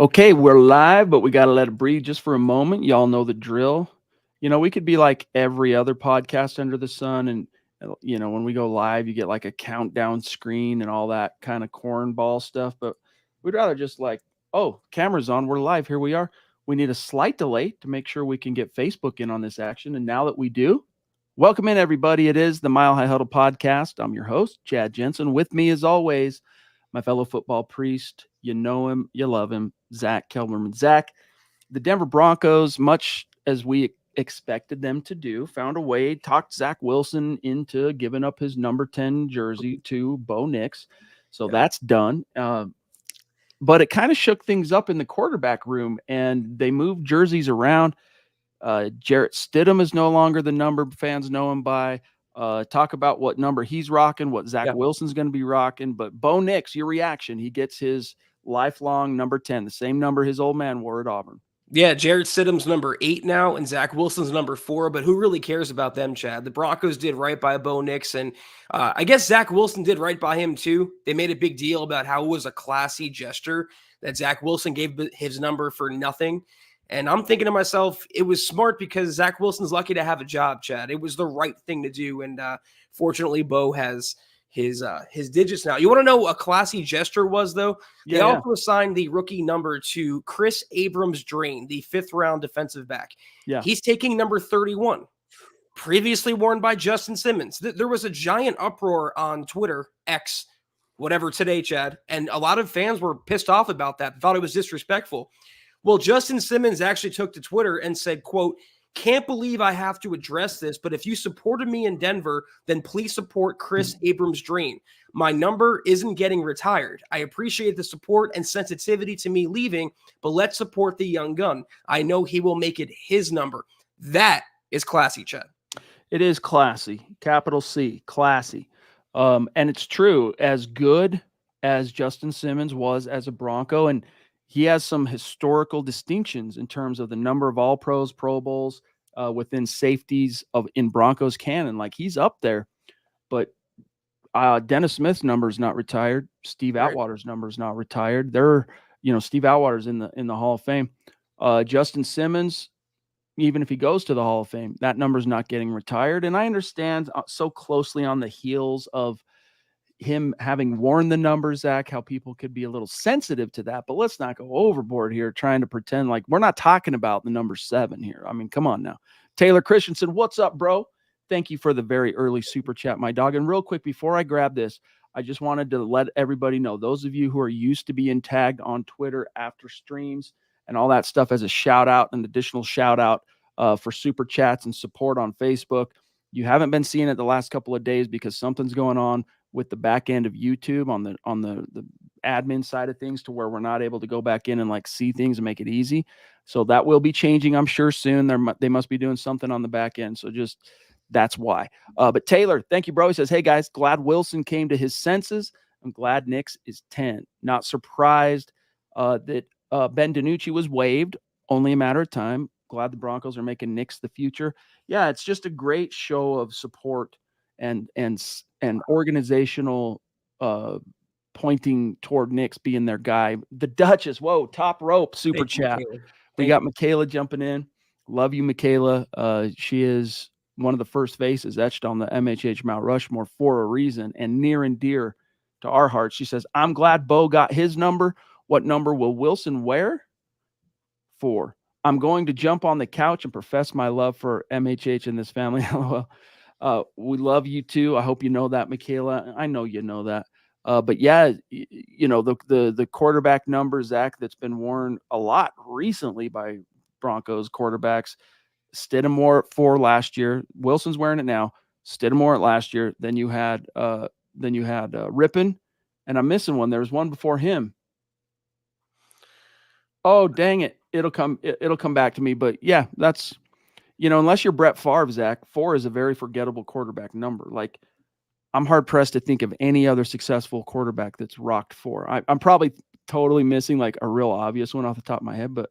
Okay, we're live, but we got to let it breathe just for a moment. Y'all know the drill. We could be like every other podcast under the sun. And, when we go live, you get like a countdown screen and all that kind of cornball stuff. But we'd rather just like, oh, camera's on. We're live. Here we are. We need a slight delay to make sure we can get Facebook in on this action. And now that we do, welcome in, everybody. It is the Mile High Huddle podcast. I'm your host, Chad Jensen. With me, as always, my fellow football priest. You know him, you love him, Zack Kelberman. Zack, the Denver Broncos, much as we expected them to do, found a way, talked Zach Wilson into giving up his number 10 jersey to Bo Nix. So that's done. But it kind of shook things up in the quarterback room, and they moved jerseys around. Jarrett Stidham is no longer the number fans know him by. Talk about what number he's rocking, what Zach Wilson's going to be rocking. But Bo Nix, your reaction, he gets his lifelong number 10, the same number his old man wore at Auburn. Yeah, Jarrett Stidham's number 8 now, and Zach Wilson's number 4, but who really cares about them, Chad? The Broncos did right by Bo Nix, and I guess Zach Wilson did right by him, too. They made a big deal about how it was a classy gesture that Zach Wilson gave his number for nothing. And I'm thinking to myself, it was smart because Zach Wilson's lucky to have a job, Chad. It was the right thing to do, and fortunately, Bo has his digits now. You want to know what a classy gesture was, though? They also assigned the rookie number to Chris Abrams-Drain, the 5th-round defensive back. Yeah. He's taking number 31, previously worn by Justin Simmons. There was a giant uproar on Twitter, X, whatever today, Chad, and a lot of fans were pissed off about that, thought it was disrespectful. Well, Justin Simmons actually took to Twitter and said, quote, "Can't believe I have to address this, but if you supported me in Denver, then please support Chris Abrams-Drain. My number isn't getting retired. I appreciate the support and sensitivity to me leaving, but let's support the young gun. I know he will make it his number." That is classy, Chad. It is classy, capital C, classy. And it's true, as good as Justin Simmons was as a Bronco, and he has some historical distinctions in terms of the number of All-Pros, Pro Bowls within safeties in Broncos canon. Like, he's up there. But Dennis Smith's number is not retired. Steve Atwater's number is not retired. Steve Atwater's in the Hall of Fame. Justin Simmons, even if he goes to the Hall of Fame, that number's not getting retired. And I understand so closely on the heels of him having worn the number, Zach, how people could be a little sensitive to that, but let's not go overboard here trying to pretend like we're not talking about the number 7 here. I mean, come on now. Taylor Christensen, what's up, bro? Thank you for the very early super chat, my dog. And real quick, before I grab this, I just wanted to let everybody know, those of you who are used to being tagged on Twitter after streams and all that stuff as a shout out, an additional shout out for super chats and support on Facebook. You haven't been seeing it the last couple of days because something's going on with the back end of YouTube on the admin side of things, to where we're not able to go back in and like see things and make it easy. So that will be changing, I'm sure, soon. They must be doing something on the back end. So just that's why. But Taylor, thank you, bro. He says, "Hey guys, glad Wilson came to his senses. I'm glad Nix is 10. Not surprised that Ben DiNucci was waived. Only a matter of time. Glad the Broncos are making Nix the future." Yeah, it's just a great show of support and organizational pointing toward Nix being their guy. The Duchess, whoa, top rope super chat. We got Michaela jumping in. Love you, Michaela. She is one of the first faces etched on the MHH Mount Rushmore for a reason, and near and dear to our hearts. She says, "I'm glad Bo got his number. What number will Wilson wear?" 4. "I'm going to jump on the couch and profess my love for MHH and this family." We love you too. I hope you know that, Michaela. I know you know that. But yeah, the quarterback number, Zach, that's been worn a lot recently by Broncos quarterbacks. Stidham wore it 4 last year. Wilson's wearing it now. Stidham wore it last year. Then you had Rippon, and I'm missing one. There was one before him. Oh, dang it. It'll come back to me. But yeah, that's, unless you're Brett Favre, Zach, 4 is a very forgettable quarterback number. Like, I'm hard pressed to think of any other successful quarterback that's rocked 4. I'm probably totally missing like a real obvious one off the top of my head, but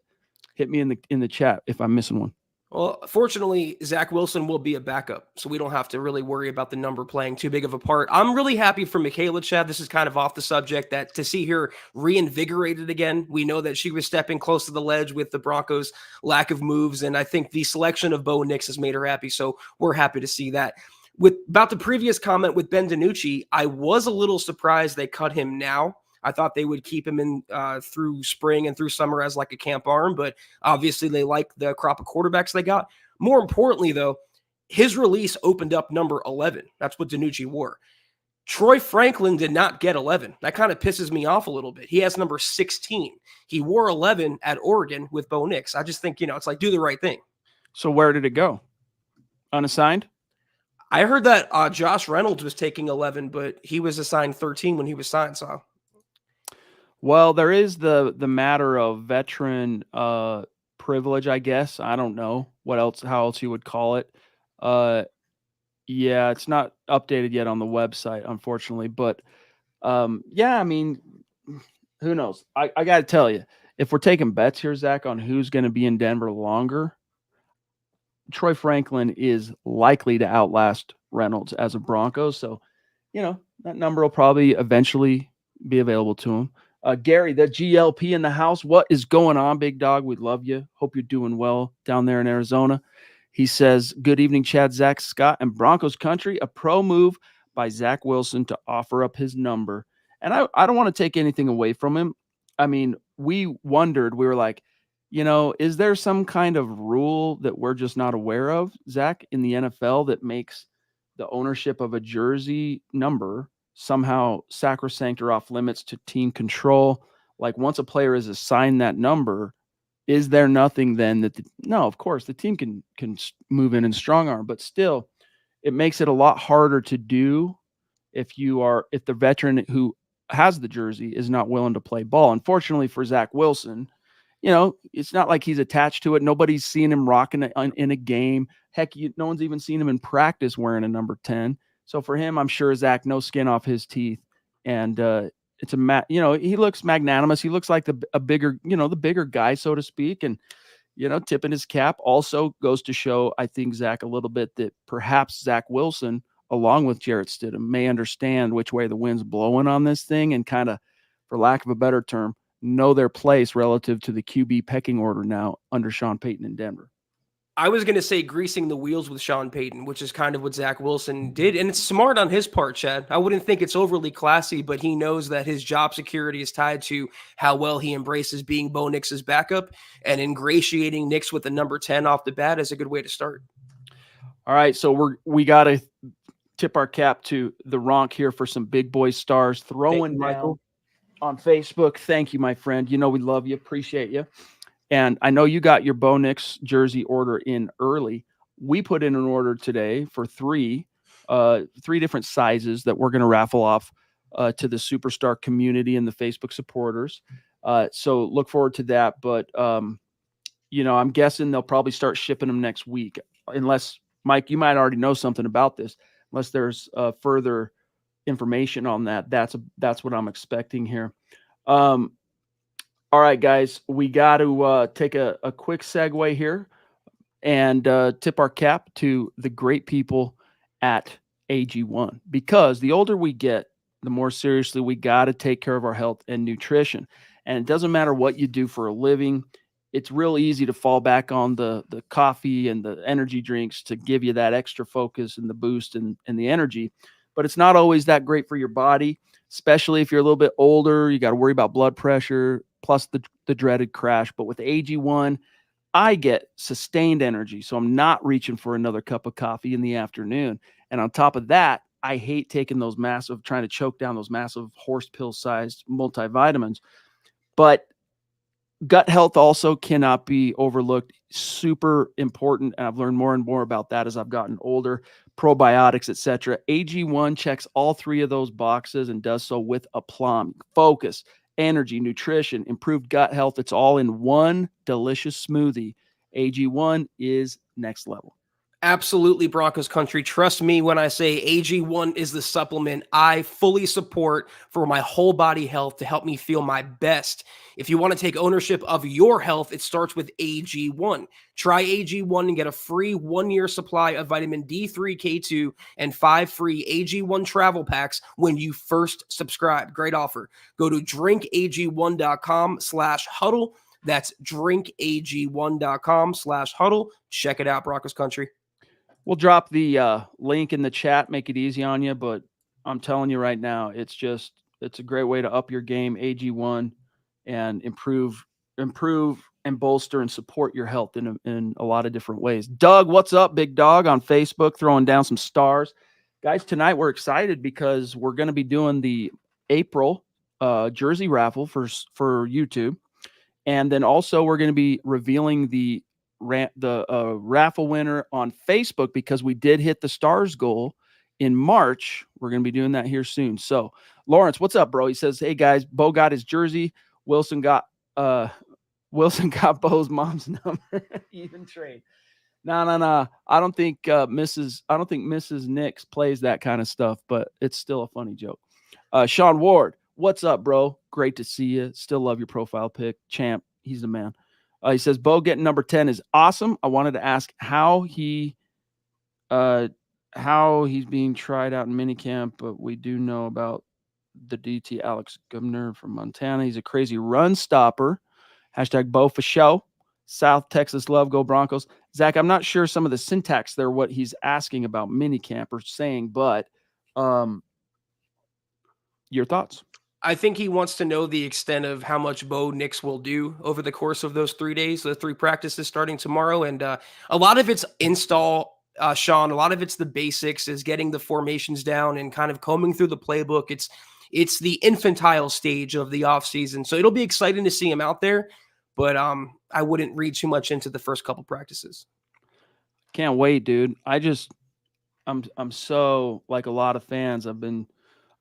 hit me in the chat if I'm missing one. Well, fortunately, Zach Wilson will be a backup, so we don't have to really worry about the number playing too big of a part. I'm really happy for Michaela, Chad. This is kind of off the subject, that to see her reinvigorated again. We know that she was stepping close to the ledge with the Broncos' lack of moves, and I think the selection of Bo Nix has made her happy, so we're happy to see that. With about the previous comment with Ben DiNucci, I was a little surprised they cut him now. I thought they would keep him in through spring and through summer as like a camp arm, but obviously they like the crop of quarterbacks they got. More importantly, though, his release opened up number 11. That's what DiNucci wore. Troy Franklin did not get 11. That kind of pisses me off a little bit. He has number 16. He wore 11 at Oregon with Bo Nix. I just think, it's like, do the right thing. So where did it go? Unassigned? I heard that Josh Reynolds was taking 11, but he was assigned 13 when he was signed, so... Well, there is the matter of veteran privilege, I guess. I don't know how else you would call it. Yeah, it's not updated yet on the website, unfortunately. But yeah, I mean, who knows? I got to tell you, if we're taking bets here, Zach, on who's going to be in Denver longer, Troy Franklin is likely to outlast Reynolds as a Broncos. So, that number will probably eventually be available to him. Gary, the GLP in the house. What is going on, big dog? We love you. Hope you're doing well down there in Arizona. He says, good evening, Chad, Zach, Scott, and Broncos country. A pro move by Zach Wilson to offer up his number. And I don't want to take anything away from him. I mean, we were like, is there some kind of rule that we're just not aware of, Zach, in the NFL that makes the ownership of a jersey number somehow sacrosanct or off limits to team control? Like, once a player is assigned that number, is there nothing then that no, of course the team can move in and strong arm, but still it makes it a lot harder to do if the veteran who has the jersey is not willing to play ball. Unfortunately for Zach Wilson, it's not like he's attached to it. Nobody's seen him rocking it in a game. Heck, no one's even seen him in practice wearing a number 10. So for him, I'm sure, Zach, no skin off his teeth. And it's he looks magnanimous. He looks like the bigger guy, so to speak. And, tipping his cap also goes to show, I think, Zach, a little bit that perhaps Zach Wilson, along with Jarrett Stidham, may understand which way the wind's blowing on this thing and kind of, for lack of a better term, know their place relative to the QB pecking order now under Sean Payton in Denver. I was going to say greasing the wheels with Sean Payton, which is kind of what Zach Wilson did. And it's smart on his part, Chad. I wouldn't think it's overly classy, but he knows that his job security is tied to how well he embraces being Bo Nix's backup, and ingratiating Nix with the number 10 off the bat is a good way to start. All right. So we got to tip our cap to the Ronk here for some big boy stars throwing down on Facebook. Thank you, my friend. We love you. Appreciate you. And I know you got your Bo Nix jersey order in early. We put in an order today for three different sizes that we're going to raffle off to the superstar community and the Facebook supporters. So look forward to that. But, I'm guessing they'll probably start shipping them next week. Unless, Mike, you might already know something about this. Unless there's further information on that. That's what I'm expecting here. All right, guys, we got to take a quick segue here and tip our cap to the great people at AG1, because the older we get, the more seriously we got to take care of our health and nutrition. And it doesn't matter what you do for a living. It's real easy to fall back on the coffee and the energy drinks to give you that extra focus and the boost and the energy. But it's not always that great for your body, especially if you're a little bit older. You got to worry about blood pressure, plus the dreaded crash. But with AG1, I get sustained energy, so I'm not reaching for another cup of coffee in the afternoon. And on top of that, I hate trying to choke down those massive horse pill-sized multivitamins. But gut health also cannot be overlooked. Super important, and I've learned more and more about that as I've gotten older. Probiotics, etc. AG1 checks all three of those boxes and does so with aplomb. Focus, energy, nutrition, improved gut health. It's all in one delicious smoothie. AG1 is next level. Absolutely, Broncos country. Trust me when I say AG1 is the supplement I fully support for my whole body health to help me feel my best. If you want to take ownership of your health, it starts with AG1. Try AG1 and get a free 1-year supply of vitamin D3, K2, and 5 free AG1 travel packs when you first subscribe. Great offer. Go to drinkag1.com/huddle. That's drinkag1.com/huddle. Check it out, Broncos country. We'll drop the link in the chat, make it easy on you. But I'm telling you right now, it's a great way to up your game, AG1, and improve and bolster and support your health in a lot of different ways. Doug, what's up, big dog, on Facebook, throwing down some stars. Guys, tonight we're excited because we're going to be doing the April jersey raffle for YouTube. And then also we're going to be revealing the raffle winner on Facebook because we did hit the stars goal in March. We're going to be doing that here soon. So Lawrence, what's up, bro? He says, hey guys, Bo got his jersey. Wilson got Bo's mom's number. Even trade. No. I don't think Mrs. Nix plays that kind of stuff, but it's still a funny joke. Sean Ward, what's up, bro? Great to see you. Still love your profile pic. Champ, he's the man. He says, Bo getting number 10 is awesome. I wanted to ask how he's being tried out in minicamp, but we do know about the DT Alex Gubner from Montana. He's a crazy run stopper. Hashtag Bo for show. South Texas love, go Broncos. Zach, I'm not sure some of the syntax there, what he's asking about minicamp or saying, but your thoughts? I think he wants to know the extent of how much Bo Nix will do over the course of those 3 days, the 3 practices starting tomorrow. And a lot of it's install, Sean. A lot of it's the basics, is getting the formations down and kind of combing through the playbook. It's the infantile stage of the offseason. So it'll be exciting to see him out there, but I wouldn't read too much into the first couple practices. Can't wait, dude. I'm so, like a lot of fans, I'm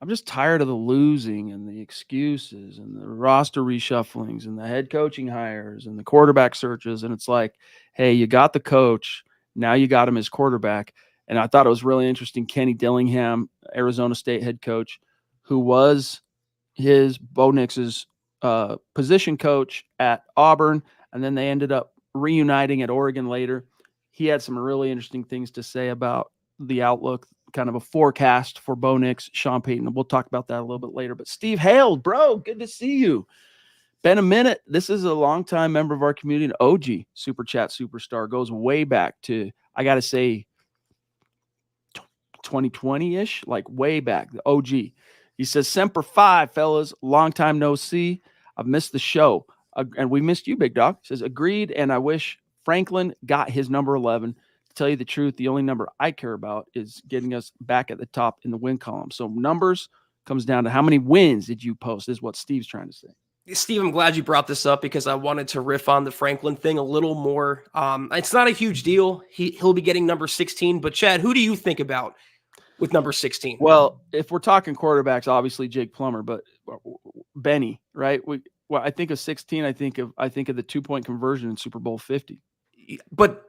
just tired of the losing and the excuses and the roster reshufflings and the head coaching hires and the quarterback searches. And it's like, hey, you got the coach. Now you got him as quarterback. And I thought it was really interesting. Kenny Dillingham, Arizona State head coach, who was Bo Nix's position coach at Auburn. And then they ended up reuniting at Oregon later. He had some really interesting things to say about the outlook, kind of a forecast for Bo Nix, Sean Payton. We'll talk about that a little bit later. But Steve Hale, bro, good to see you. Been a minute. This is a longtime member of our community, an OG Super Chat superstar. Goes way back to, I got to say, 2020-ish, like way back, the OG. He says, Semper Fi, fellas. Long time no see. I've missed the show. And we missed you, big dog. He says, agreed, and I wish Franklin got his number 11. To tell you the truth, the only number I care about is getting us back at the top in the win column. So numbers comes down to how many wins did you post, is what Steve's trying to say. Steve, I'm glad you brought this up because I wanted to riff on the Franklin thing a little more. It's not a huge deal. He'll be getting number 16. But Chad, who do you think about with number 16? Well, if we're talking quarterbacks, obviously Jake Plummer, but Benny, right? I think of 16. I think of the 2-point conversion in Super Bowl 50. But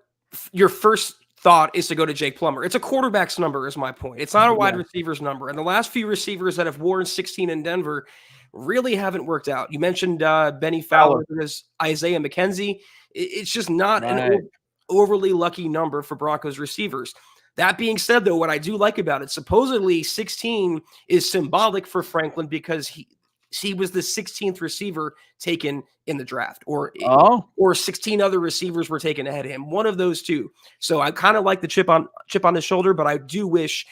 your first thought is to go to Jake Plummer. It's a quarterback's number, is my point. It's not a wide receiver's number. And the last few receivers that have worn 16 in Denver really haven't worked out. You mentioned Benny Fowler. There's Isaiah McKenzie. It's just not an overly lucky number for Broncos receivers. That being said, though, what I do like about it, supposedly 16 is symbolic for Franklin because he was the 16th receiver taken in the draft, or 16 other receivers were taken ahead of him. One of those two. So I kind of like the chip on the shoulder, but I do wish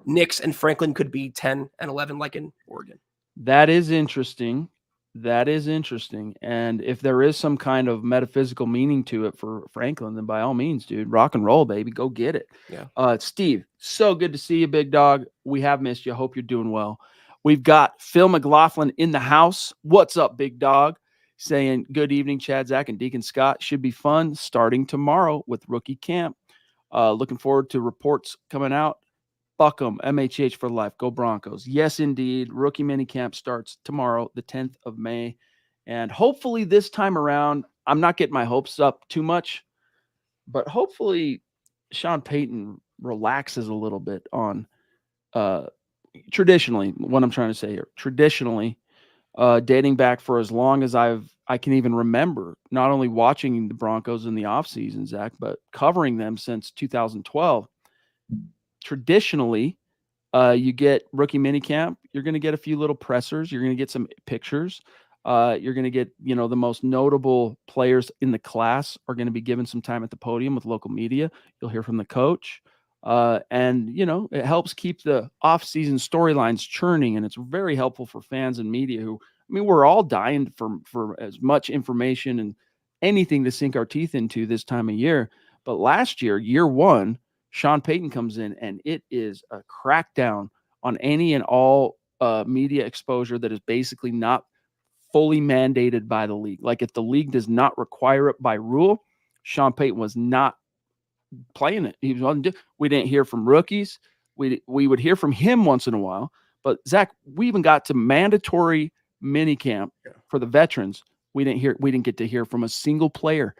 Nix and Franklin could be 10 and 11 like in Oregon. That is interesting. And if there is some kind of metaphysical meaning to it for Franklin, then by all means, dude, rock and roll, baby. Go get it. Yeah. Steve, so good to see you, big dog. We have missed you. Hope you're doing well. We've got Phil McLaughlin in the house. What's up, big dog? Saying good evening, Chad, Zach, and Deacon Scott. Should be fun starting tomorrow with rookie camp. Looking forward to reports coming out. Buck 'em, MHH for life. Go Broncos. Yes, indeed. Rookie minicamp starts tomorrow, the 10th of May. And hopefully this time around, I'm not getting my hopes up too much, but hopefully Sean Payton relaxes a little bit on uh, traditionally. What I'm trying to say here, traditionally, dating back for as long as I can even remember, not only watching the Broncos in the offseason, Zach, but covering them since 2012. Traditionally, you get rookie minicamp. You're going to get a few little pressers. You're going to get some pictures. You're going to get, the most notable players in the class are going to be given some time at the podium with local media. You'll hear from the coach. And, it helps keep the off-season storylines churning. And it's very helpful for fans and media who, we're all dying for as much information and anything to sink our teeth into this time of year. But last year, year one, Sean Payton comes in and it is a crackdown on any and all media exposure that is basically not fully mandated by the league. Like if the league does not require it by rule, Sean Payton was not playing it. We didn't hear from rookies. We would hear from him once in a while. But Zach, we even got to mandatory minicamp for the veterans. We didn't get to hear from a single player.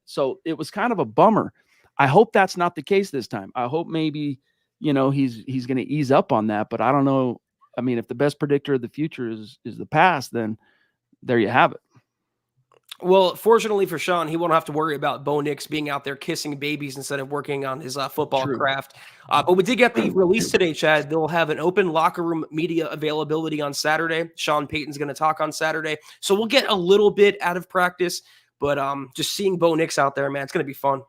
So it was kind of a bummer. I hope that's not the case this time. I hope maybe, he's going to ease up on that, but I don't know. I mean, if the best predictor of the future is the past, then there you have it. Well, fortunately for Sean, he won't have to worry about Bo Nix being out there kissing babies instead of working on his football craft. But we did get the release today, Chad. They'll have an open locker room media availability on Saturday. Sean Payton's going to talk on Saturday. So we'll get a little bit out of practice, but just seeing Bo Nix out there, man, it's going to be fun.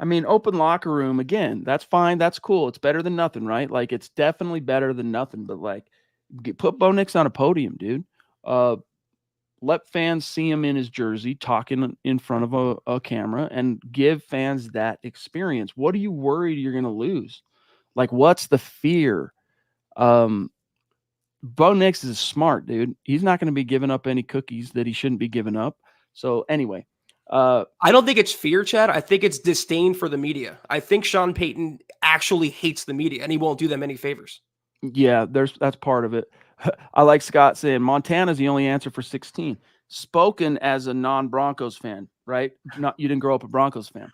I mean, open locker room, again, that's fine. That's cool. It's better than nothing, right? Like, it's definitely better than nothing. But, like, put Bo Nix on a podium, dude. Let fans see him in his jersey talking in front of a camera and give fans that experience. What are you worried you're going to lose? Like, what's the fear? Bo Nix is smart, dude. He's not going to be giving up any cookies that he shouldn't be giving up. So, anyway. I don't think it's fear, Chad. I think it's disdain for the media. I think Sean Payton actually hates the media, and he won't do them any favors. Yeah, that's part of it. I like Scott saying Montana's the only answer for 16. Spoken as a non-Broncos fan, right? You didn't grow up a Broncos fan.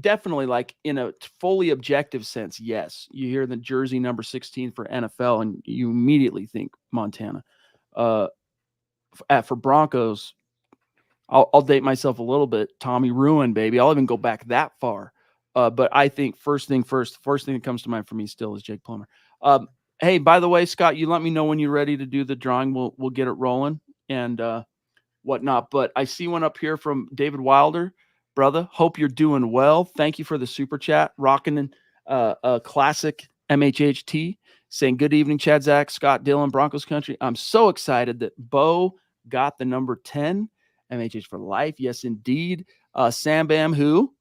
Definitely, like in a fully objective sense, yes. You hear the jersey number 16 for NFL, and you immediately think Montana. For Broncos, I'll date myself a little bit. Tommy Ruin, baby. I'll even go back that far. But I think first thing that comes to mind for me still is Jake Plummer. Hey, by the way, Scott, you let me know when you're ready to do the drawing. We'll get it rolling and whatnot. But I see one up here from David Wilder. Brother, hope you're doing well. Thank you for the super chat. Rocking a classic MHHT saying, good evening, Chad, Zach, Scott, Dylan, Broncos country. I'm so excited that Bo got the number 10. MHH for life. Yes, indeed. Sam Bam, who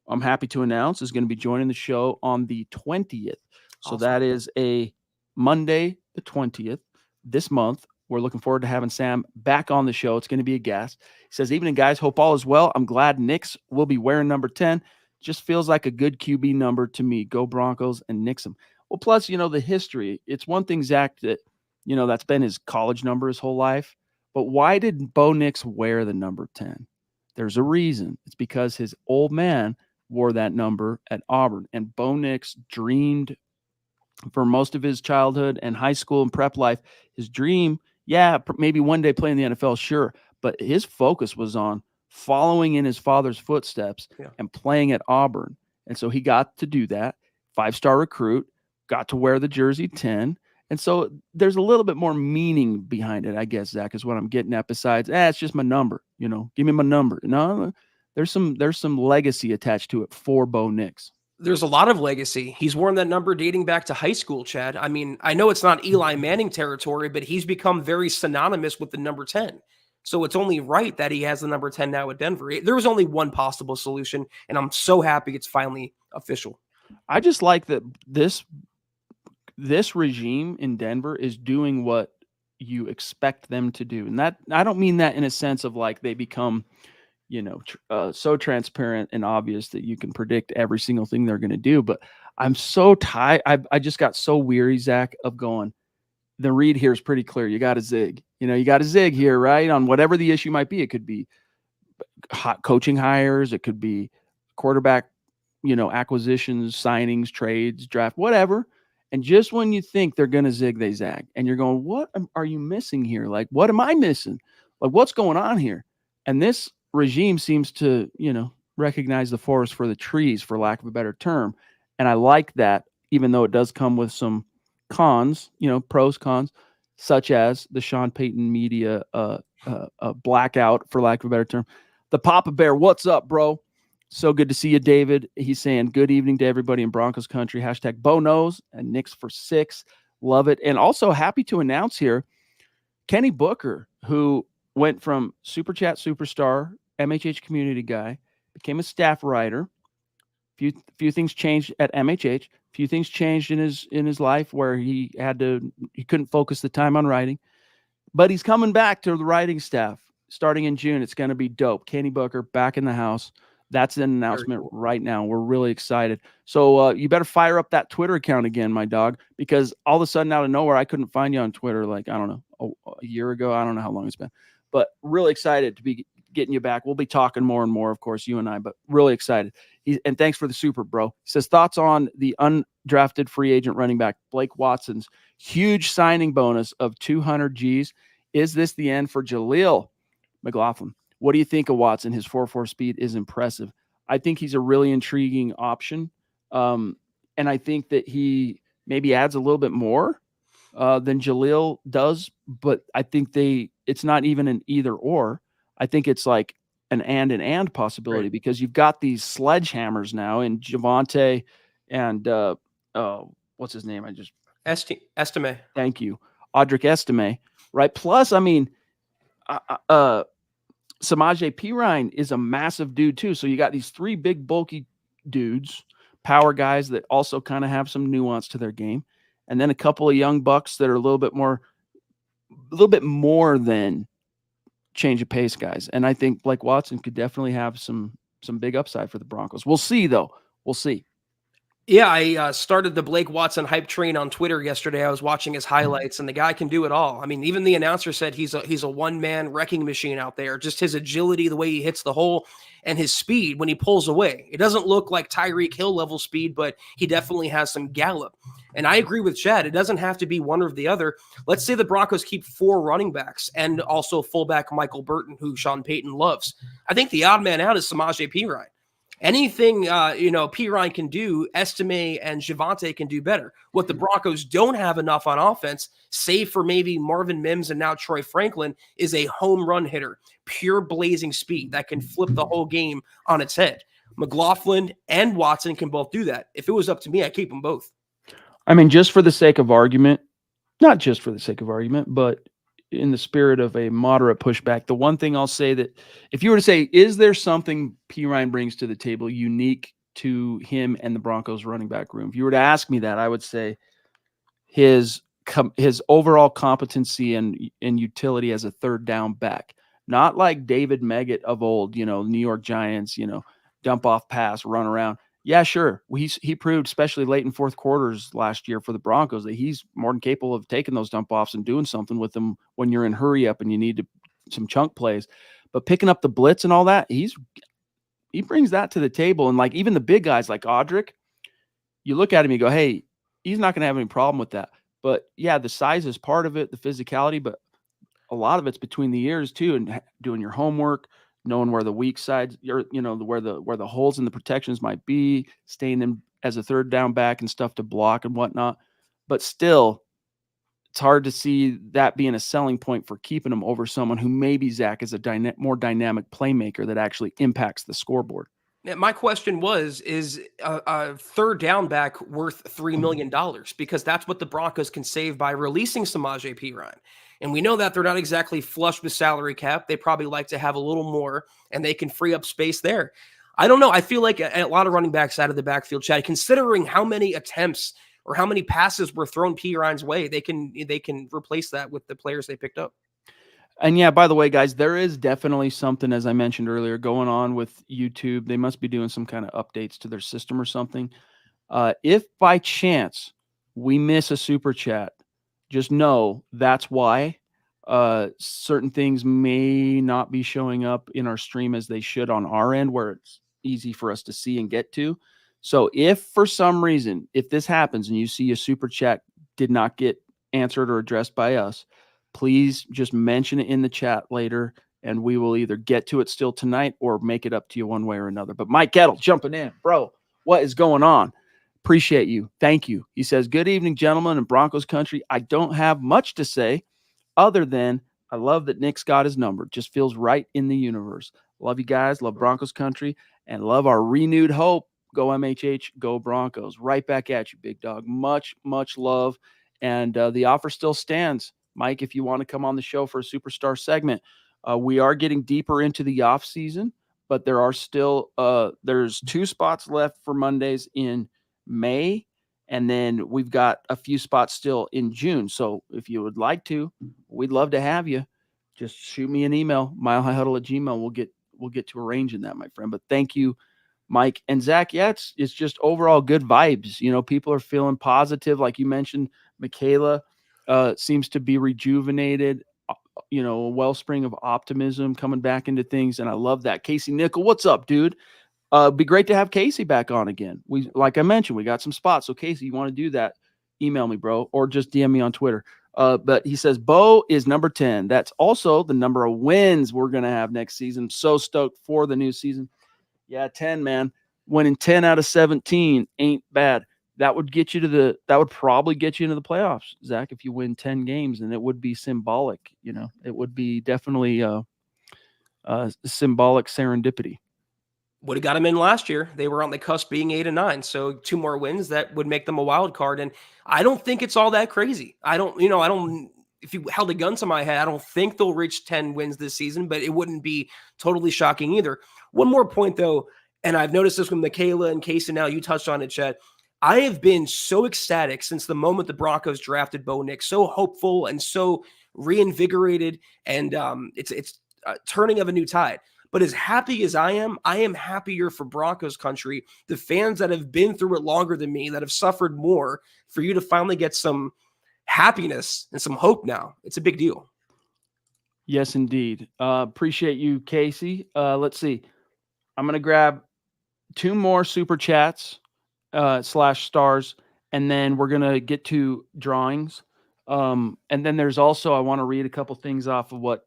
I'm happy to announce is going to be joining the show on the 20th. So awesome. That is a Monday, the 20th this month. We're looking forward to having Sam back on the show. It's going to be a guest. He says, evening, guys. Hope all is well. I'm glad Nix will be wearing number 10. Just feels like a good QB number to me. Go Broncos and Nix them. Well, plus, the history. It's one thing, Zach, that, that's been his college number his whole life. But why did Bo Nix wear the number 10? There's a reason. It's because his old man wore that number at Auburn. And Bo Nix dreamed for most of his childhood and high school and prep life. His dream, maybe one day play in the NFL, sure. But his focus was on following in his father's footsteps and playing at Auburn. And so he got to do that. 5-star recruit, got to wear the jersey 10. And so there's a little bit more meaning behind it, I guess, Zach, is what I'm getting at. Besides, it's just my number, give me my number. No, there's some legacy attached to it for Bo Nix. There's a lot of legacy. He's worn that number dating back to high school, Chad. I mean, I know it's not Eli Manning territory, but he's become very synonymous with the number 10. So it's only right that he has the number 10 now at Denver. There was only one possible solution, and I'm so happy it's finally official. I just like that this regime in Denver is doing what you expect them to do. And that, I don't mean that in a sense of like they become, so transparent and obvious that you can predict every single thing they're going to do. But I'm so tired. I just got so weary, Zach, of going, the read here is pretty clear. You got to zig, you got to zig here, right? On whatever the issue might be. It could be hot coaching hires. It could be quarterback, acquisitions, signings, trades, draft, whatever. And just when you think they're going to zig, they zag. And you're going, what are you missing here? Like, what am I missing? Like, what's going on here? And this regime seems to, recognize the forest for the trees, for lack of a better term. And I like that, even though it does come with some cons, pros, cons, such as the Sean Payton media blackout, for lack of a better term. The Papa Bear, what's up, bro? So good to see you, David. He's saying good evening to everybody in Broncos country. Hashtag Bo knows and Nix for 6. Love it. And also happy to announce here, Kenny Booker, who went from Super Chat superstar, MHH community guy, became a staff writer. Few things changed at MHH. Few things changed in his life where he couldn't focus the time on writing. But he's coming back to the writing staff starting in June. It's going to be dope. Kenny Booker back in the house. That's an announcement right now. We're really excited. So you better fire up that Twitter account again, my dog, because all of a sudden out of nowhere, I couldn't find you on Twitter like, I don't know, a year ago. I don't know how long it's been, but really excited to be getting you back. We'll be talking more and more, of course, you and I, but really excited. And thanks for the super, bro. He says, thoughts on the undrafted free agent running back, Blake Watson's huge signing bonus of 200 Gs. Is this the end for Jaleel McLaughlin? What do you think of Watson? His 4.4 speed is impressive. I think he's a really intriguing option. And I think that he maybe adds a little bit more than Jaleel does, but I think it's not even an either or. I think it's like an and possibility, right? Because you've got these sledgehammers now in Javonte and what's his name? Estime. Thank you. Audric Estime, right? Plus, I mean, Samaje Perine is a massive dude too. So you got these 3 big bulky dudes, power guys that also kind of have some nuance to their game. And then a couple of young bucks that are a little bit more than change of pace guys. And I think Blake Watson could definitely have some big upside for the Broncos. We'll see though. We'll see. Yeah, I started the Blake Watson hype train on Twitter yesterday. I was watching his highlights, and the guy can do it all. I mean, even the announcer said he's a one-man wrecking machine out there. Just his agility, the way he hits the hole, and his speed when he pulls away. It doesn't look like Tyreek Hill level speed, but he definitely has some gallop. And I agree with Chad. It doesn't have to be one or the other. Let's say the Broncos keep 4 running backs and also fullback Michael Burton, who Sean Payton loves. I think the odd man out is Samaje Perine. Anything, Perine can do, Estime and Javonte can do better. What the Broncos don't have enough on offense, save for maybe Marvin Mims and now Troy Franklin, is a home run hitter, pure blazing speed that can flip the whole game on its head. McLaughlin and Watson can both do that. If it was up to me, I'd keep them both. I mean, just for the sake of argument, not just for the sake of argument, but in the spirit of a moderate pushback, the one thing I'll say that if you were to say, is there something Perine brings to the table unique to him and the Broncos running back room? If you were to ask me that, I would say his overall competency and utility as a third down back, not like David Meggett of old, New York Giants, dump off pass, run around. Yeah, sure. He proved, especially late in fourth quarters last year for the Broncos, that he's more than capable of taking those dump offs and doing something with them when you're in hurry up and you need some chunk plays. But picking up the blitz and all that, he brings that to the table. And like even the big guys like Audric, you look at him, you go, hey, he's not going to have any problem with that. But yeah, the size is part of it, the physicality, but a lot of it's between the ears too, and doing your homework, knowing where the weak sides, where the holes in the protections might be, staying in as a third down back and stuff to block and whatnot. But still, it's hard to see that being a selling point for keeping him over someone who maybe, Zach, is a more dynamic playmaker that actually impacts the scoreboard. My question is a third down back worth $3 million? Because that's what the Broncos can save by releasing Samaje Perine. And we know that they're not exactly flush with salary cap. They probably like to have a little more, and they can free up space there. I don't know. I feel like a lot of running backs out of the backfield, Chad, considering how many attempts or how many passes were thrown Perine's way, they can replace that with the players they picked up. And yeah, by the way, guys, there is definitely something, as I mentioned earlier, going on with YouTube. They must be doing some kind of updates to their system or something. If by chance we miss a super chat, just know that's why. Certain things may not be showing up in our stream as they should on our end, where it's easy for us to see and get to. So if for some reason, if this happens and you see a super chat did not get answered or addressed by us, please just mention it in the chat later, and we will either get to it still tonight or make it up to you one way or another. But Mike Kettle jumping in, bro, what is going on? Appreciate you. Thank you. He says, good evening, gentlemen, in Broncos country. I don't have much to say other than I love that Nick's got his number. Just feels right in the universe. Love you guys. Love Broncos country and love our renewed hope. Go MHH, go Broncos. Right back at you, big dog. Much, much love. And the offer still stands. Mike, if you want to come on the show for a superstar segment, we are getting deeper into the off season, but there are still there's 2 spots left for Mondays in May, and then we've got a few spots still in June. So if you would like to, we'd love to have you. Just shoot me an email, milehighhuddle@gmail. We'll get to arranging that, my friend. But thank you, Mike and Zach. Yeah, it's just overall good vibes. You know, people are feeling positive. Like you mentioned, Michaela seems to be rejuvenated. You know, a wellspring of optimism coming back into things, and I love that. Casey Nickel, what's up, dude? Be great to have Casey back on again. We, like I mentioned, we got some spots. So Casey, you want to do that? Email me, bro, or just DM me on Twitter. But he says Bo is number 10. That's also the number of wins we're gonna have next season. So stoked for the new season. Yeah, 10, man. Winning 10 out of 17 ain't bad. That would probably get you into the playoffs, Zach, if you win 10 games, and it would be symbolic. You know, it would be definitely symbolic serendipity. Would have got them in last year. They were on the cusp being 8-9. So 2 more wins, that would make them a wild card. And I don't think it's all that crazy. I don't, if you held a gun to my head, I don't think they'll reach 10 wins this season, but it wouldn't be totally shocking either. One more point though, and I've noticed this with Michaela and Casey, now you touched on it, Chet. I have been so ecstatic since the moment the Broncos drafted Bo Nix, so hopeful and so reinvigorated, and it's a turning of a new tide. But as happy as I am happier for Broncos country, the fans that have been through it longer than me, that have suffered more, for you to finally get some happiness and some hope now. It's a big deal. Yes, indeed. Appreciate you, Casey. Let's see. I'm going to grab 2 more super chats / stars, and then we're going to get to drawings. And then there's also, I want to read a couple things off of what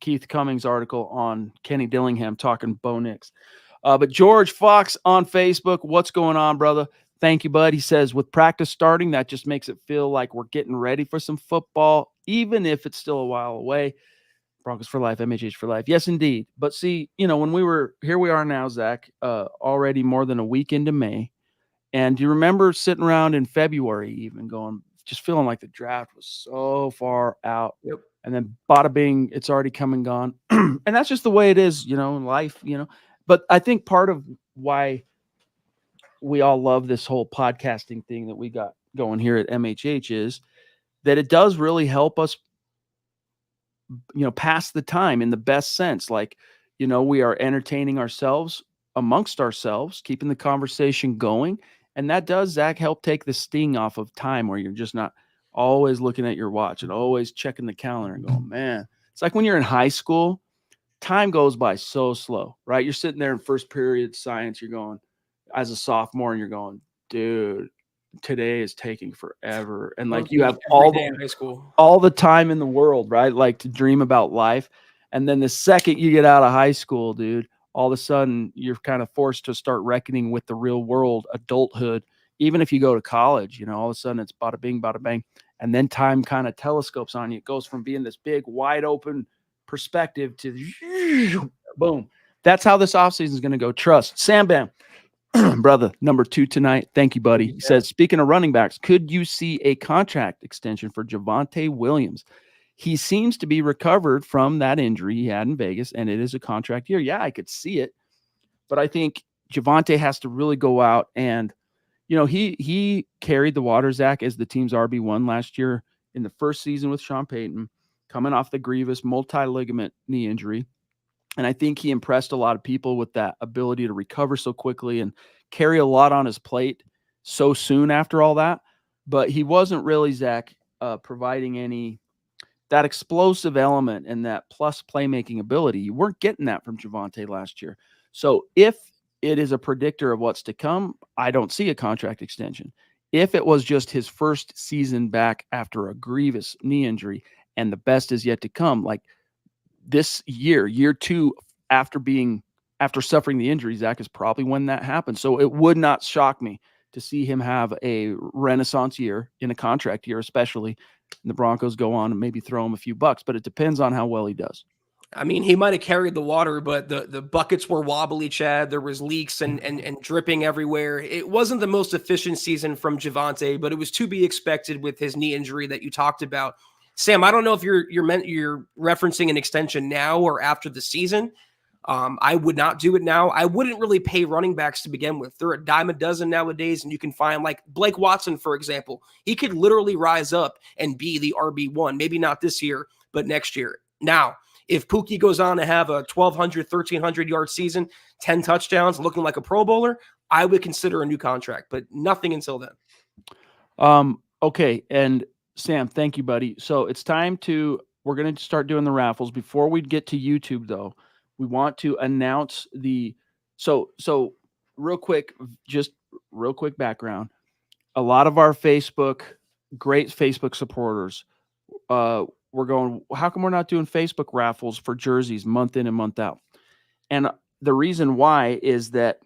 Keith Cummings' article on Kenny Dillingham talking Bo Nix. But George Fox on Facebook, what's going on, brother? Thank you, bud. He says, with practice starting, that just makes it feel like we're getting ready for some football, even if it's still a while away. Broncos for life, MHH for life. Yes, indeed. But see, you know, when we are now, Zach, already more than a week into May. And do you remember sitting around in February even going, just feeling like the draft was so far out? Yep. And then bada bing, it's already come and gone. And that's just the way it is, you know, in life, you know. But I think part of why we all love this whole podcasting thing that we got going here at MHH is that it does really help us, you know, pass the time in the best sense. Like, you know, we are entertaining ourselves amongst ourselves, keeping the conversation going. And that does, Zach, help take the sting off of time, where you're just not always looking at your watch and always checking the calendar and going, man, it's like when you're in high school, time goes by so slow, right? You're sitting there in first period science, you're going, as a sophomore, and you're going, dude, today is taking forever. And like, you have all day in high school, all the time in the world, right? Like, to dream about life. And then the second you get out of high school, dude, all of a sudden you're kind of forced to start reckoning with the real world, adulthood. Even if you go to college, you know, all of a sudden it's bada bing, bada bang. And then time kind of telescopes on you. It goes from being this big, wide open perspective to boom. That's how this offseason is going to go. Trust. Sam Bam, brother, number 2 tonight. Thank you, buddy. He says, speaking of running backs, could you see a contract extension for Javonte Williams? He seems to be recovered from that injury he had in Vegas, and it is a contract year. Yeah, I could see it. But I think Javonte has to really go out and, you know, he carried the water, Zach, as the team's RB1 last year in the first season with Sean Payton, coming off the grievous multi-ligament knee injury. And I think he impressed a lot of people with that ability to recover so quickly and carry a lot on his plate so soon after all that. But he wasn't really, Zach, providing that explosive element and that plus playmaking ability. You weren't getting that from Javonte last year. So if it is a predictor of what's to come. I don't see a contract extension. If it was just his first season back after a grievous knee injury and the best is yet to come, like this year 2 after suffering the injury, Zach, is probably when that happens. So it would not shock me to see him have a renaissance year in a contract year, especially. And the Broncos go on and maybe throw him a few bucks, but it depends on how well he does. I mean, he might have carried the water, but the buckets were wobbly, Chad. There was leaks and dripping everywhere. It wasn't the most efficient season from Javonte, but it was to be expected with his knee injury that you talked about. Sam, I don't know if you're referencing an extension now or after the season. I would not do it now. I wouldn't really pay running backs to begin with. They're a dime a dozen nowadays, and you can find like Blake Watson, for example. He could literally rise up and be the RB1, maybe not this year, but next year. Now, if Pookie goes on to have a 1,200, 1,300-yard season, 10 touchdowns, looking like a Pro Bowler, I would consider a new contract, but nothing until then. Okay, and Sam, thank you, buddy. So it's time we're going to start doing the raffles. Before we get to YouTube, though, we want to announce so real quick background. A lot of our great Facebook supporters, we're going, how come we're not doing Facebook raffles for jerseys month in and month out? And the reason why is that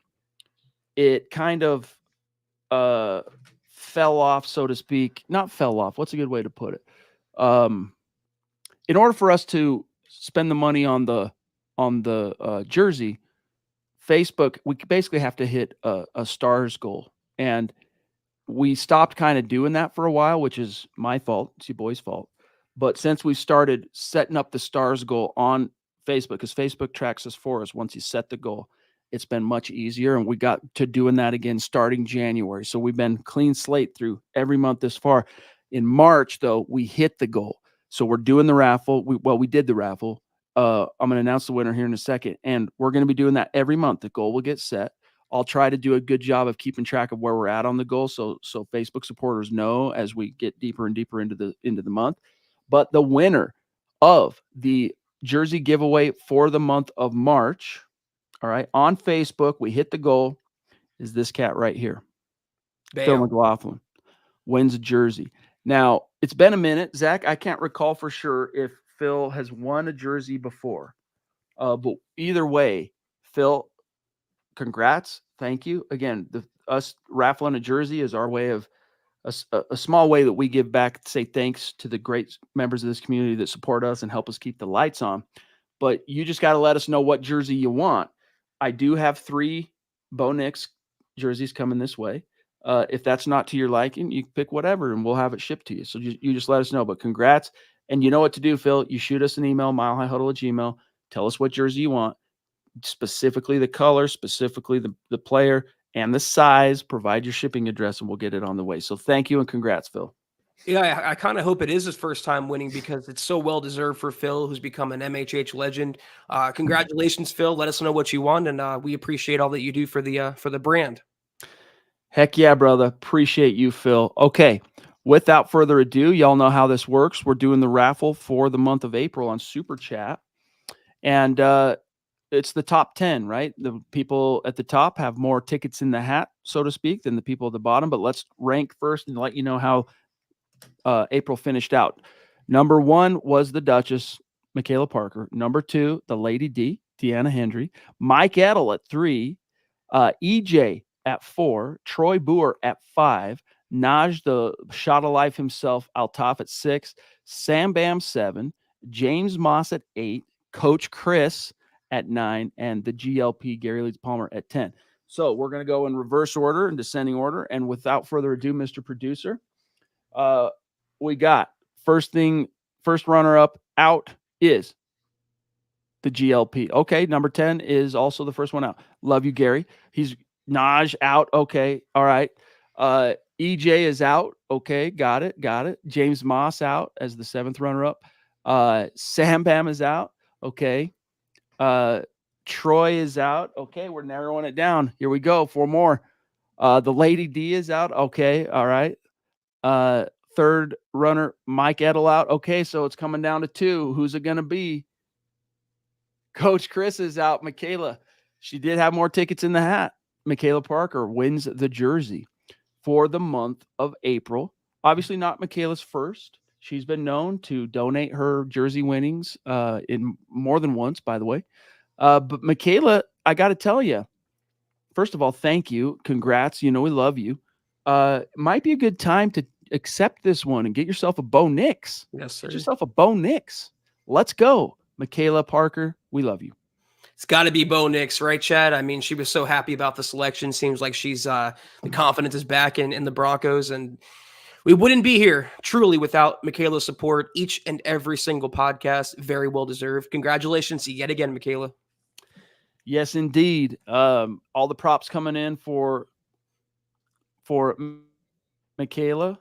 it kind of fell off, so to speak. Not fell off. What's a good way to put it? In order for us to spend the money on the jersey, Facebook, we basically have to hit a stars goal. And we stopped kind of doing that for a while, which is my fault. It's your boy's fault. But since we started setting up the stars goal on Facebook, because Facebook tracks us for us once you set the goal, it's been much easier. And we got to doing that again starting January. So we've been clean slate through every month this far. In March, though, we hit the goal. So we're doing the raffle. We did the raffle. I'm going to announce the winner here in a second. And we're going to be doing that every month. The goal will get set. I'll try to do a good job of keeping track of where we're at on the goal. So Facebook supporters know as we get deeper and deeper into the month. But the winner of the jersey giveaway for the month of March, all right, on Facebook, we hit the goal, is this cat right here. Bam. Phil McLaughlin wins a jersey. Now, it's been a minute. Zach, I can't recall for sure if Phil has won a jersey before. But either way, Phil, congrats. Thank you. Again, us raffling a jersey is our way of a small way that we give back, say thanks to the great members of this community that support us and help us keep the lights on. But you just got to let us know what jersey you want. I do have 3 Bo Nix jerseys coming this way. If that's not to your liking, you pick whatever and we'll have it shipped to you. So you just let us know. But congrats. And you know what to do, Phil. You shoot us an email, milehighhuddle@gmail.com. Tell us what jersey you want, specifically the color, specifically the player, and the size. Provide your shipping address and we'll get it on the way. So thank you and congrats, Phil. Yeah, I kind of hope it is his first time winning because it's so well deserved for Phil, who's become an MHH legend. Congratulations, Phil. Let us know what you won, and we appreciate all that you do for the brand. Heck yeah, brother. Appreciate you, Phil. Okay, without further ado, y'all know how this works. We're doing the raffle for the month of April on Super Chat, and it's the top 10, right? The people at the top have more tickets in the hat, so to speak, than the people at the bottom. But let's rank first and let you know how April finished out. Number 1 was the Duchess, Michaela Parker. Number 2, the Lady D, Deanna Hendry. Mike Edel at 3. EJ at 4. Troy Boer at 5. Naj, the shot of life himself, Altaf at 6. Sam Bam 7. James Moss at 8. Coach Chris at 9. And the GLP, Gary Leeds Palmer, at 10. So we're going to go in reverse order and descending order. And without further ado, Mr. Producer, we got first runner up out is the GLP. Okay, number 10 is also the first one out. Love you, Gary. He's Naj out. Okay, all right. EJ is out. Okay, got it. James Moss out as the 7th runner up. Sam Bam is out. Okay. Troy is out. Okay, we're narrowing it down. Here we go. 4 more. The Lady D is out. Okay, all right. 3rd runner, Mike Edel out. Okay, so it's coming down to 2. Who's it going to be? Coach Chris is out. Michaela, she did have more tickets in the hat. Michaela Parker wins the jersey for the month of April. Obviously, not Michaela's first. She's been known to donate her jersey winnings in more than once, by the way. But Michaela, I got to tell you, first of all, thank you. Congrats. You know, we love you. Might be a good time to accept this one and get yourself a Bo Nix. Yes, sir. Get yourself a Bo Nix. Let's go. Michaela Parker, we love you. It's got to be Bo Nix, right, Chad? I mean, she was so happy about the selection. Seems like she's the confidence is back in the Broncos, and we wouldn't be here truly without Michaela's support each and every single podcast. Very well deserved. Congratulations yet again, Michaela. Yes, indeed. All the props coming in for Michaela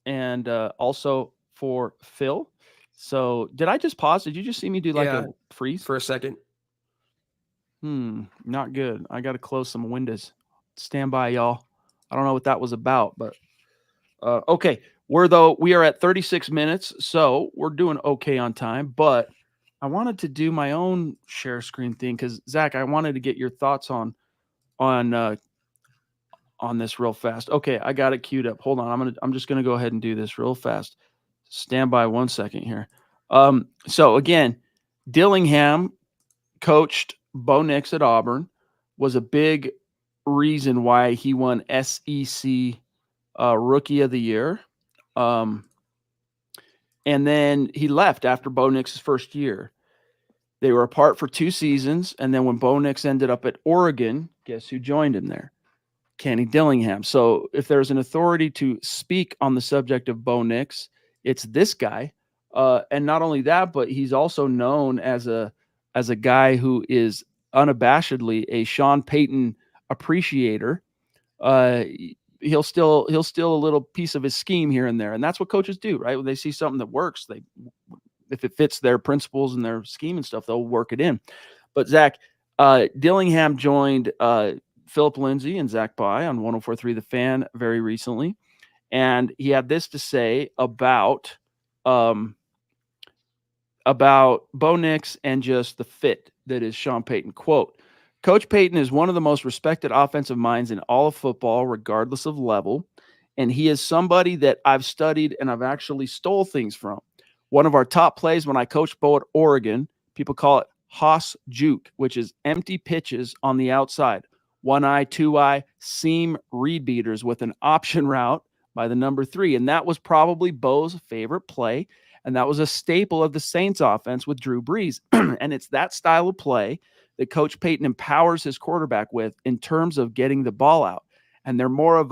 and also for Phil. So did I just pause? Did you just see me do like a freeze for a second? Not good. I got to close some windows. Stand by, y'all. I don't know what that was about, but okay. We are at 36 minutes, so we're doing okay on time, but I wanted to do my own share screen thing because Zach, I wanted to get your thoughts on this real fast. Okay, I got it queued up. Hold on, I'm just gonna go ahead and do this real fast. Stand by 1 second here. So again, Dillingham coached Bo Nix at Auburn, was a big reason why he won SEC Rookie of the Year. And then he left after Bo Nix's first year. They were apart for 2 seasons, and then when Bo Nix ended up at Oregon, guess who joined him there? Kenny Dillingham. So if there's an authority to speak on the subject of Bo Nix, it's this guy. And not only that, but he's also known as a guy who is unabashedly a Sean Payton appreciator. He'll still a little piece of his scheme here and there, and that's what coaches do, right? When they see something that works, if it fits their principles and their scheme and stuff, they'll work it in. But Zach, Dillingham joined Philip Lindsay and Zach By on 104.3 The Fan very recently, and he had this to say about Bo Nix and just the fit that is Sean Payton. Quote, Coach Payton is one of the most respected offensive minds in all of football, regardless of level. And he is somebody that I've studied and I've actually stole things from. One of our top plays when I coached Bo at Oregon, people call it Haas Juke, which is empty pitches on the outside. 1-eye, 2-eye, seam read beaters with an option route by the number 3. And that was probably Bo's favorite play. And that was a staple of the Saints offense with Drew Brees. And it's that style of play that Coach Payton empowers his quarterback with in terms of getting the ball out. And they're more of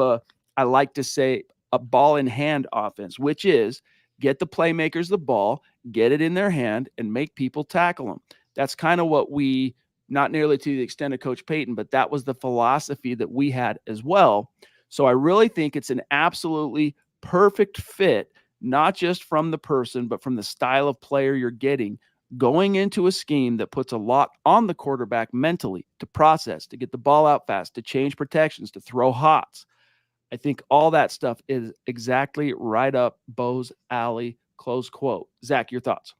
I like to say, a ball in hand offense, which is get the playmakers the ball, get it in their hand, and make people tackle them. That's kind of what we, not nearly to the extent of Coach Payton, but that was the philosophy that we had as well. So I really think it's an absolutely perfect fit, not just from the person, but from the style of player you're getting, going into a scheme that puts a lot on the quarterback mentally to process, to get the ball out fast, to change protections, to throw hots. I think all that stuff is exactly right up Bo's alley, close quote. Zach, your thoughts?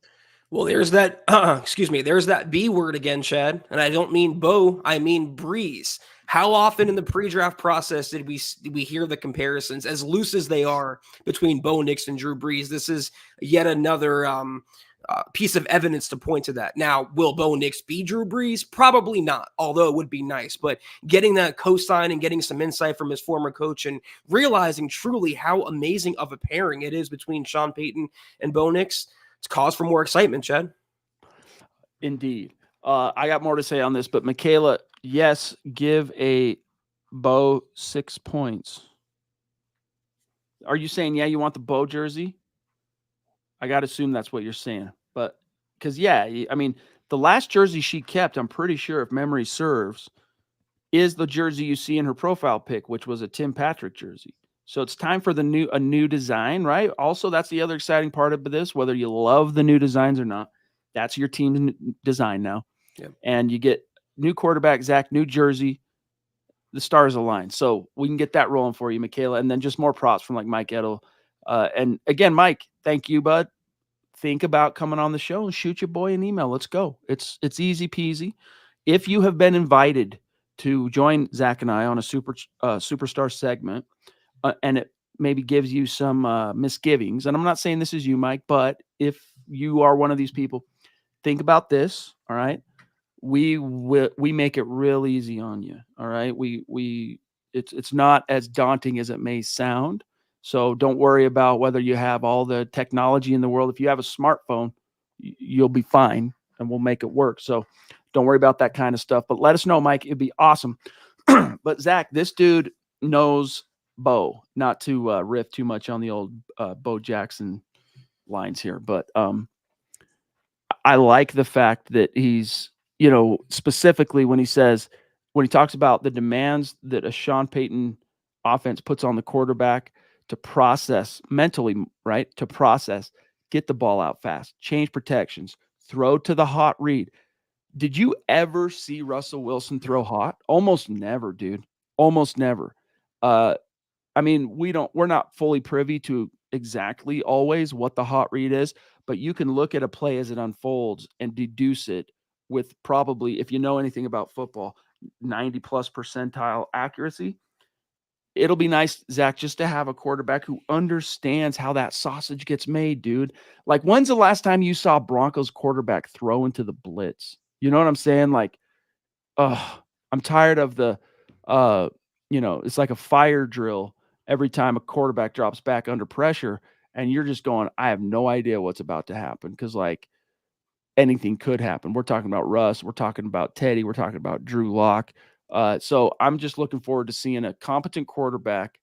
Well, there's that, there's that B word again, Chad. And I don't mean Bo, I mean Breeze. How often in the pre-draft process did we hear the comparisons, as loose as they are, between Bo Nix and Drew Brees? This is yet another piece of evidence to point to that. Now, will Bo Nix be Drew Brees? Probably not, although it would be nice. But getting that cosign and getting some insight from his former coach and realizing truly how amazing of a pairing it is between Sean Payton and Bo Nix, it's cause for more excitement, Chad. Indeed. I got more to say on this, but Michaela, yes, give a Bo 6 points. Are you saying, yeah, you want the Bo jersey? I got to assume that's what you're saying. But because, yeah, I mean, the last jersey she kept, I'm pretty sure, if memory serves, is the jersey you see in her profile pic, which was a Tim Patrick jersey. So it's time for a new design, right? Also, that's the other exciting part of this, whether you love the new designs or not. That's your team's design now. Yep. And you get new quarterback, Zach, new jersey, the stars align. So we can get that rolling for you, Michaela. And then just more props from like Mike Edel. And again, Mike, thank you, bud. Think about coming on the show and shoot your boy an email. Let's go. It's easy peasy. If you have been invited to join Zach and I on a superstar segment, and it maybe gives you some misgivings. And I'm not saying this is you, Mike, but if you are one of these people, think about this. All right, we make it real easy on you. All right, it's not as daunting as it may sound. So don't worry about whether you have all the technology in the world. If you have a smartphone, you'll be fine, and we'll make it work. So don't worry about that kind of stuff. But let us know, Mike. It'd be awesome. But Zach, this dude knows Bo. Not to riff too much on the old Bo Jackson lines here, but I like the fact that he's, specifically when he talks about the demands that a Sean Payton offense puts on the quarterback to process mentally, right? To process, get the ball out fast, change protections, throw to the hot read. Did you ever see Russell Wilson throw hot? Almost never, dude. Almost never. Uh, I mean, we're not fully privy to exactly always what the hot read is, but you can look at a play as it unfolds and deduce it with probably, if you know anything about football, 90 plus percentile accuracy. It'll be nice, Zach, just to have a quarterback who understands how that sausage gets made, dude. Like, when's the last time you saw Broncos quarterback throw into the blitz? You know what I'm saying? Like, I'm tired of it's like a fire drill every time a quarterback drops back under pressure, and you're just going, I have no idea what's about to happen, because like anything could happen. We're talking about Russ, we're talking about Teddy, we're talking about Drew Lock. So I'm just looking forward to seeing a competent quarterback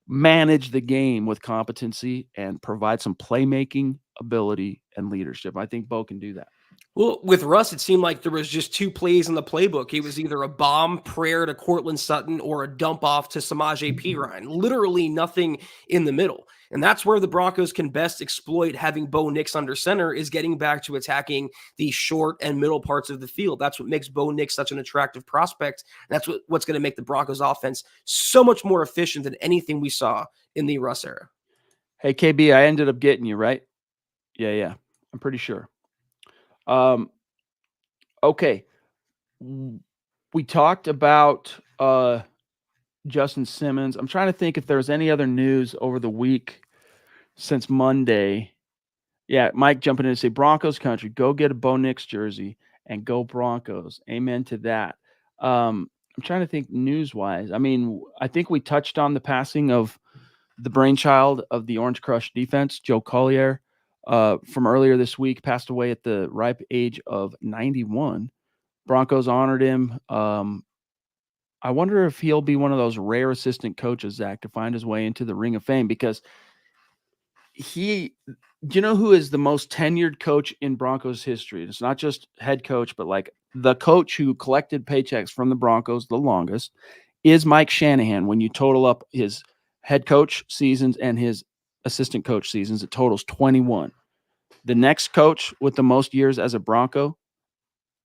manage the game with competency and provide some playmaking ability and leadership. I think Bo can do that. Well, with Russ, it seemed like there was just two plays in the playbook. It was either a bomb prayer to Cortland Sutton or a dump off to Samaje Perine. Literally nothing in the middle. And that's where the Broncos can best exploit having Bo Nix under center, is getting back to attacking the short and middle parts of the field. That's what makes Bo Nix such an attractive prospect. That's what's going to make the Broncos offense so much more efficient than anything we saw in the Russ era. Hey, KB, I ended up getting you, right? Yeah. I'm pretty sure. Okay. We talked about Justin Simmons. I'm trying to think if there's any other news over the week since Monday. Yeah, Mike jumping in to say Broncos country, go get a Bo Nix jersey and go Broncos. Amen to that. I'm trying to think news-wise. I mean, I think we touched on the passing of the brainchild of the Orange Crush defense, Joe Collier, from earlier this week, passed away at the ripe age of 91. Broncos honored him. I wonder if he'll be one of those rare assistant coaches, Zach, to find his way into the Ring of Fame, because do you know who is the most tenured coach in Broncos history? It's not just head coach, but like the coach who collected paychecks from the Broncos the longest is Mike Shanahan. When you total up his head coach seasons and his assistant coach seasons, it totals 21. The next coach with the most years as a Bronco,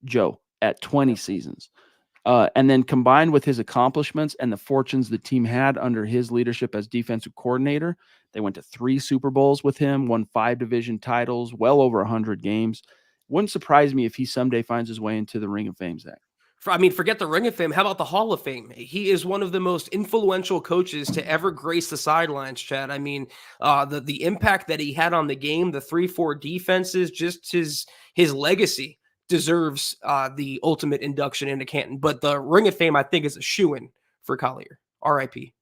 Joe, at 20 seasons. And then combined with his accomplishments and the fortunes the team had under his leadership as defensive coordinator, they went to 3 Super Bowls with him, won 5 division titles, well over 100 games. Wouldn't surprise me if he someday finds his way into the Ring of Fame, Zach. I mean, forget the Ring of Fame. How about the Hall of Fame? He is one of the most influential coaches to ever grace the sidelines, Chad. I mean, the impact that he had on the game, the 3-4 defenses, just his legacy deserves the ultimate induction into Canton. But the Ring of Fame, I think, is a shoo-in for Collier. R.I.P.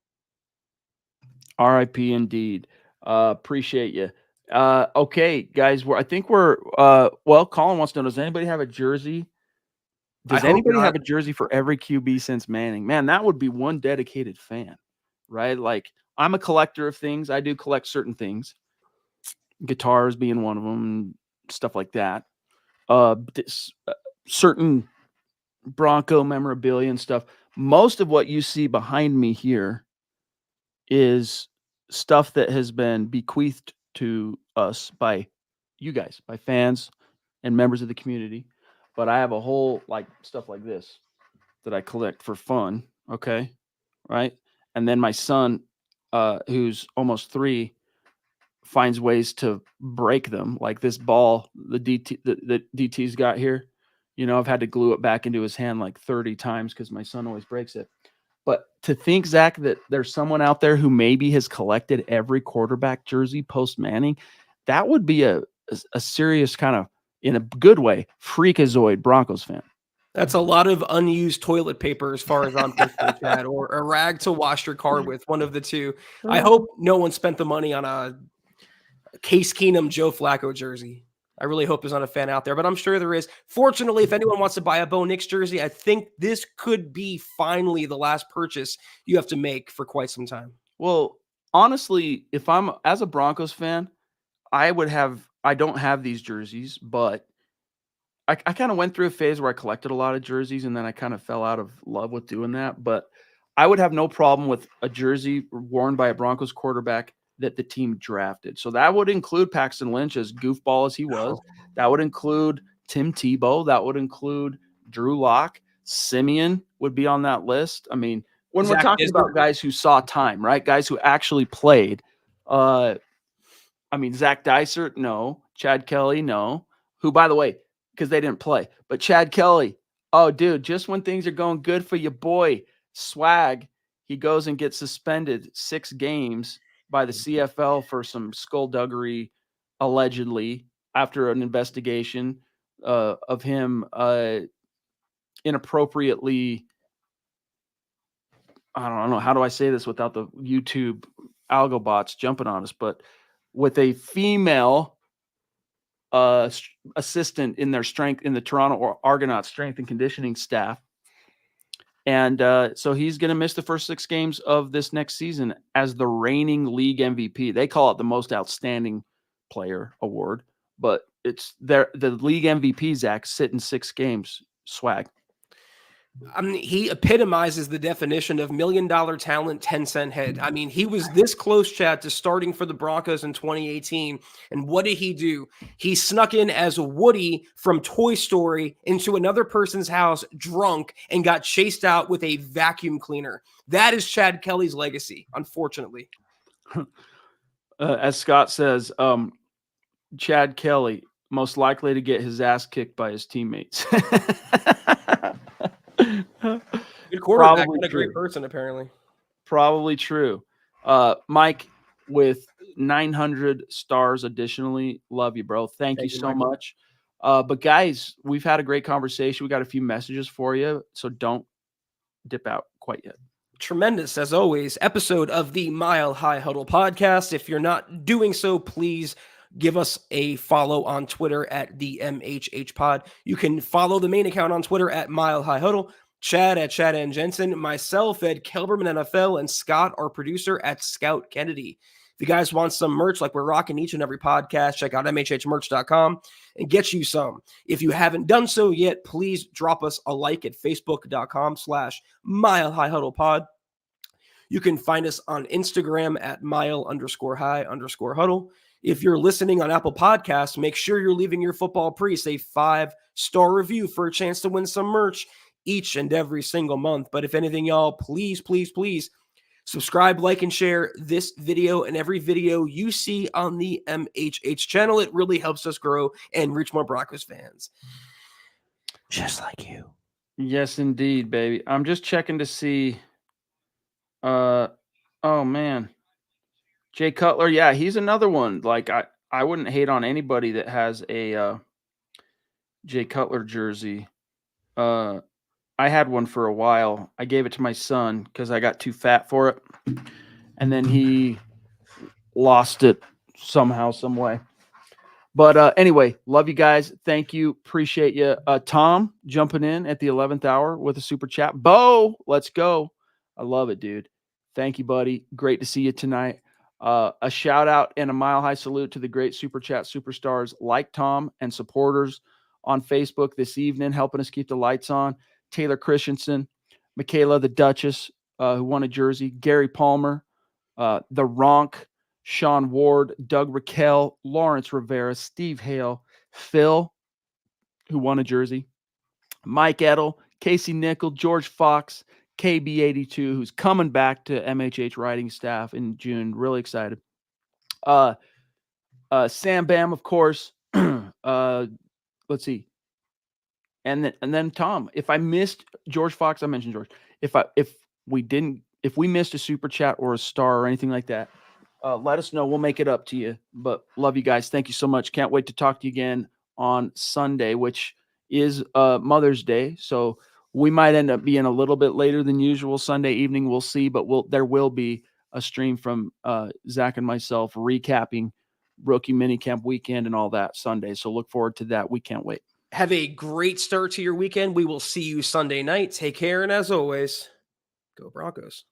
R.I.P. indeed. Appreciate you. Okay, guys. I think we're Colin wants to know, does anybody have a jersey? Does anybody have a jersey for every QB since Manning? Man, that would be one dedicated fan, right? Like, I'm a collector of things. I do collect certain things, guitars being one of them, stuff like that. Certain Bronco memorabilia and stuff. Most of what you see behind me here is stuff that has been bequeathed to us by you guys, by fans and members of the community. But I have a whole stuff like this that I collect for fun. Okay. Right. And then my son, who's almost 3, finds ways to break them. Like this ball, the DT's got here. I've had to glue it back into his hand like 30 times because my son always breaks it. But to think, Zach, that there's someone out there who maybe has collected every quarterback jersey post Manning, that would be a serious kind of, in a good way, freakazoid Broncos fan. That's a lot of unused toilet paper as far as I'm concerned, Chad, or a rag to wash your car with, one of the two. I hope no one spent the money on a Case Keenum Joe Flacco jersey. I really hope there's not a fan out there, but I'm sure there is. Fortunately, if anyone wants to buy a Bo Nix jersey, I think this could be finally the last purchase you have to make for quite some time. Well, honestly, if I'm as a Broncos fan, I don't have these jerseys, but I kind of went through a phase where I collected a lot of jerseys and then I kind of fell out of love with doing that. But I would have no problem with a jersey worn by a Broncos quarterback that the team drafted. So that would include Paxton Lynch, as goofball as he was. That would include Tim Tebow. That would include Drew Lock. Simeon would be on that list. I mean, when we're talking about guys who saw time, right? Guys who actually played. I mean, Zach Dysert, no. Chad Kelly, no. Who, by the way, because they didn't play. But Chad Kelly, oh, dude, just when things are going good for your boy, Swag, he goes and gets suspended 6 games by the CFL for some skullduggery, allegedly, after an investigation of him inappropriately. I don't know. How do I say this without the YouTube algo bots jumping on us? But with a female assistant in the Toronto Argonauts strength and conditioning staff. And so he's going to miss the first 6 games of this next season as the reigning league MVP. They call it the most outstanding player award, but it's the league MVP, Zach, sitting 6 games. Swag. I mean, he epitomizes the definition of $1 million talent, 10-cent head. I mean, he was this close, Chad, to starting for the Broncos in 2018. And what did he do? He snuck in as Woody from Toy Story into another person's house drunk and got chased out with a vacuum cleaner. That is Chad Kelly's legacy, unfortunately. As Scott says, Chad Kelly, most likely to get his ass kicked by his teammates. Good quarterback, and a great person, apparently. Probably true. Mike, with 900 stars additionally, love you, bro. Thank you so much. But guys, we've had a great conversation. We got a few messages for you, so don't dip out quite yet. Tremendous, as always, episode of the Mile High Huddle podcast. If you're not doing so, please give us a follow on Twitter at the MHH Pod. You can follow the main account on Twitter at Mile High Huddle, Chad at Chad and Jensen, myself at Kelberman NFL, and Scott, our producer, at Scout Kennedy. If you guys want some merch like we're rocking each and every podcast, check out MHHmerch.com and get you some. If you haven't done so yet, please drop us a like at Facebook.com/Mile High Huddle Pod. You can find us on Instagram at mile_high_huddle. If you're listening on Apple Podcasts, make sure you're leaving your football priest a 5-star review for a chance to win some merch each and every single month. But if anything, y'all, please, please, please subscribe, like, and share this video and every video you see on the MHH channel. It really helps us grow and reach more Broncos fans. Just like you. Yes, indeed, baby. I'm just checking to see. Oh, man. Jay Cutler, yeah, he's another one. Like, I wouldn't hate on anybody that has a Jay Cutler jersey. I had one for a while. I gave it to my son because I got too fat for it. And then he lost it somehow, some way. But anyway, love you guys. Thank you. Appreciate you. Tom jumping in at the 11th hour with a super chat. Bo, let's go. I love it, dude. Thank you, buddy. Great to see you tonight. A shout out and a mile high salute to the great super chat superstars like Tom and supporters on Facebook this evening, helping us keep the lights on. Taylor Christensen, Michaela the Duchess, who won a jersey, Gary Palmer, the Ronk, Sean Ward, Doug Raquel, Lawrence Rivera, Steve Hale, Phil, who won a jersey, Mike Edel, Casey Nickel, George Fox, KB82, who's coming back to MHH writing staff in June. Really excited. Sam Bam, of course. Let's see. And then Tom, if I missed George Fox, I mentioned George. If we missed a super chat or a star or anything like that, let us know. We'll make it up to you. But love you guys. Thank you so much. Can't wait to talk to you again on Sunday, which is Mother's Day. So we might end up being a little bit later than usual Sunday evening. We'll see, but there will be a stream from Zach and myself recapping rookie minicamp weekend and all that Sunday. So look forward to that. We can't wait. Have a great start to your weekend. We will see you Sunday night. Take care. And as always, go Broncos.